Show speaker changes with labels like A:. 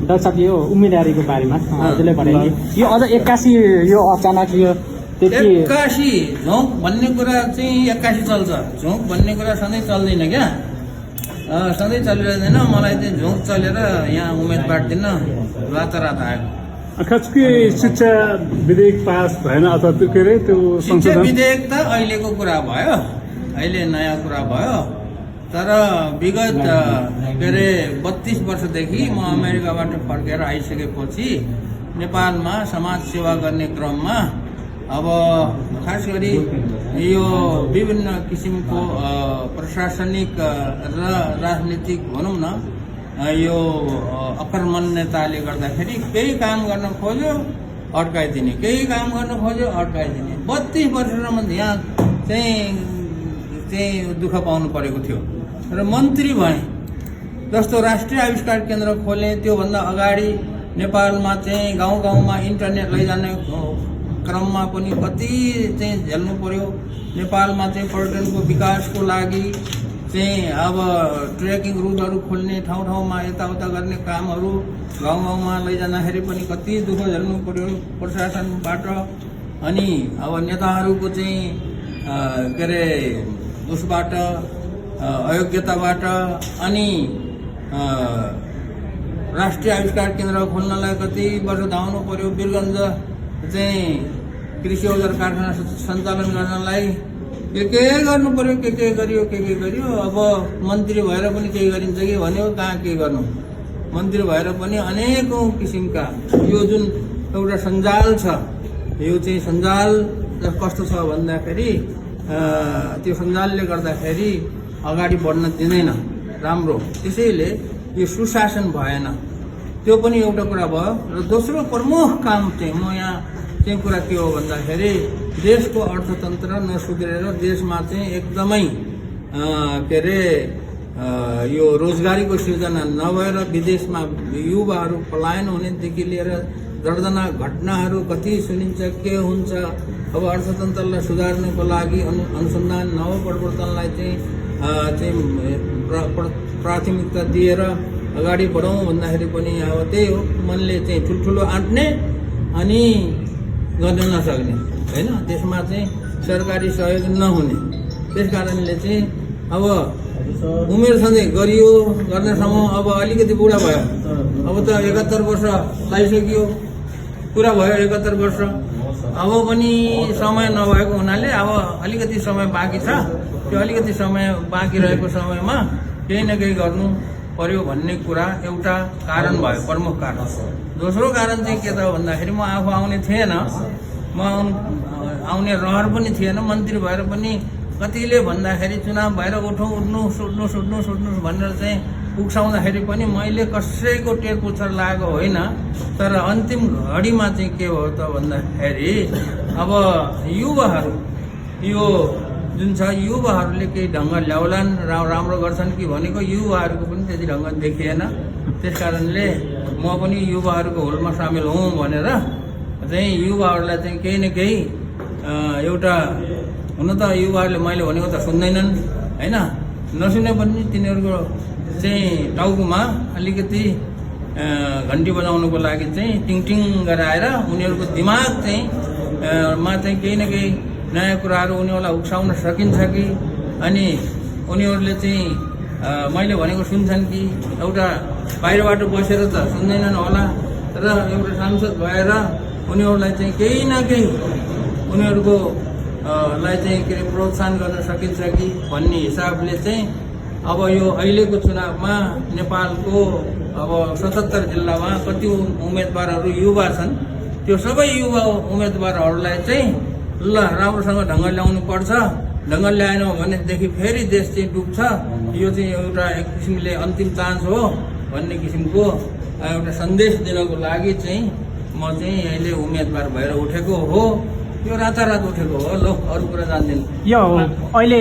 A: Doctor साहब यो उम्मेदवारीको बारेमा हजुरले भने यो अझ 81 यो अचानक यो त्यति
B: 81 झोंक भन्ने कुरा चाहिँ 81 चल्छ। झोंक भन्ने कुरा सधैँ चल्दैन क्या, सधैँ चलिरहेदैन। मलाई चाहिँ झोंक चलेर यहाँ उम्मेदवार दिन रातारात आएको।
C: खास के शिक्षा विधेयक पास भएन अथवा त्यो के अरे त्यो
B: शिक्षा विधेयक त अहिलेको कुरा भयो, अहिले नयाँ कुरा भयो। तर विगत के अरे 32 वर्षदेखि म अमेरिकाबाट फर्केर आइसकेपछि नेपालमा समाज सेवा गर्ने क्रममा अब खास गरी यो विभिन्न किसिमको प्रशासनिक र राजनीतिक भनौँ न यो अकर्मण्यताले गर्दाखेरि केही काम गर्न खोज्यो अड्काइदिने, केही काम गर्न खोज्यो अड्काइदिने। 32 वर्षसम्म यहाँ चाहिँ दुःख पाउनु परेको थियो र मन्त्री भएँ। जस्तो राष्ट्रिय आविष्कार केन्द्र खोले त्योभन्दा अगाडि नेपालमा चाहिँ गाउँ गाउँमा इन्टरनेट लैजाने क्रममा पनि कति चाहिँ झेल्नु पर्यो। नेपालमा चाहिँ पर्यटनको विकासको लागि चाहिँ अब ट्रेकिङ रुटहरू खोल्ने, ठाउँ ठाउँमा यताउता गर्ने कामहरू गाउँ गाउँमा लैजाँदाखेरि पनि कति दुःख झेल्नु पर्यो प्रशासनबाट। अनि अब नेताहरूको चाहिँ के अरे उसबाट अयोग्यताबाट अनि राष्ट्रिय आविष्कार केन्द्र खोल्नलाई कति वर्ष धाउनु पर्यो। वीरगञ्ज चाहिँ कृषि औजार कारखाना सञ्चालन गर्नलाई के गर्नु पर्यो, के गरियो। अब मन्त्री भएर पनि केही गरिन्छ कि भन्यो, कहाँ के गर्नु। मन्त्री भएर पनि अनेकौं किसिमका यो जुन एउटा सञ्जाल छ, यो चाहिँ सञ्जाल कस्तो छ भन्दाखेरि त्यो सञ्जालले गर्दाखेरि अगाडि बढ्न दिँदैन राम्रो। त्यसैले यो सुशासन भएन, त्यो पनि एउटा कुरा भयो। र दोस्रो प्रमुख काम चाहिँ म यहाँ चाहिँ कुरा के हो भन्दाखेरि देशको अर्थतन्त्र नसुध्रेर देशमा चाहिँ एकदमै के अरे यो रोजगारीको सिर्जना नभएर विदेशमा युवाहरू पलायन हुनेदेखि लिएर दर्दनाक घटनाहरू कति सुनिन्छ, के हुन्छ। अब अर्थतन्त्रलाई सुधार्नको लागि अनुसन्धान नवप्रवर्तनलाई चाहिँ प्राथमिकता दिएर अगाडि बढाउँ भन्दाखेरि पनि अब त्यही हो, मनले चाहिँ ठुल्ठुलो आँट्ने अनि गर्न नसक्ने होइन, त्यसमा चाहिँ सरकारी सहयोग नहुने। त्यस कारणले चाहिँ अब उमेर सधैँ गरियो गर्नेसम्म अब अलिकति बुढा भयो। अब त 71 वर्ष लागिसक्यो, पुरा भयो 71 वर्ष। अब पनि समय नभएको हुनाले अब अलिकति समय बाँकी छ। त्यो अलिकति समय बाँकी रहेको समयमा केही न केही गर्नु पर्यो भन्ने कुरा एउटा कारण भयो, प्रमुख कारण। दोस्रो कारण चाहिँ के त भन्दाखेरि म आफू आउने थिएन, म आउने रहर पनि थिएन। मन्त्री भएर पनि कतिले भन्दाखेरि चुनाव भएर उठ्नुहोस् भनेर चाहिँ उक्साउँदाखेरि पनि मैले कसैको टेरपुच्छर लागेको होइन। तर अन्तिम घडीमा चाहिँ के हो त भन्दाखेरि अब युवाहरू यो जुन छ, युवाहरूले केही ढङ्ग ल्याउलान्, राम्रो गर्छन् कि भनेको युवाहरूको पनि त्यति ढङ्ग देखिएन। त्यस कारणले म पनि युवाहरूको होलमा सामेल हुँ भनेर चाहिँ युवाहरूलाई चाहिँ केही न केही एउटा, हुन त युवाहरूले मैले भनेको त सुन्दैनन् होइन, नसुने पनि तिनीहरूको चाहिँ टाउकोमा अलिकति घन्टी बजाउनुको लागि चाहिँ टिङ गराएर उनीहरूको दिमाग चाहिँ मा चाहिँ केही न केही नयाँ कुराहरू उनीहरूलाई उक्साउन सकिन्छ कि, अनि उनीहरूले चाहिँ मैले भनेको सुन्छन् कि। एउटा बाहिरबाट बसेर त सुन्दैनन् होला, तर एउटा सांसद भएर उनीहरूलाई चाहिँ केही न केही उनीहरूको लाई चाहिँ के अरे प्रोत्साहन गर्न सकिन्छ कि भन्ने हिसाबले चाहिँ अब यो अहिलेको चुनावमा नेपालको अब 77 जिल्लामा कति उम्मेदवारहरू युवा छन्। त्यो सबै युवा उम्मेदवारहरूलाई चाहिँ ल राम्रोसँग ढङ्ग ल्याउनु पर्छ, ढङ्ग ल्याएन भनेदेखि फेरि देश चाहिँ डुब्छ। यो चाहिँ एउटा एक किसिमले अन्तिम चान्स हो भन्ने किसिमको एउटा सन्देश दिनको लागि चाहिँ म चाहिँ अहिले उम्मेदवार भएर उठेको हो। यो रातारात उठेको हो, लो अरू कुरा जान्दैन।
A: यो अहिले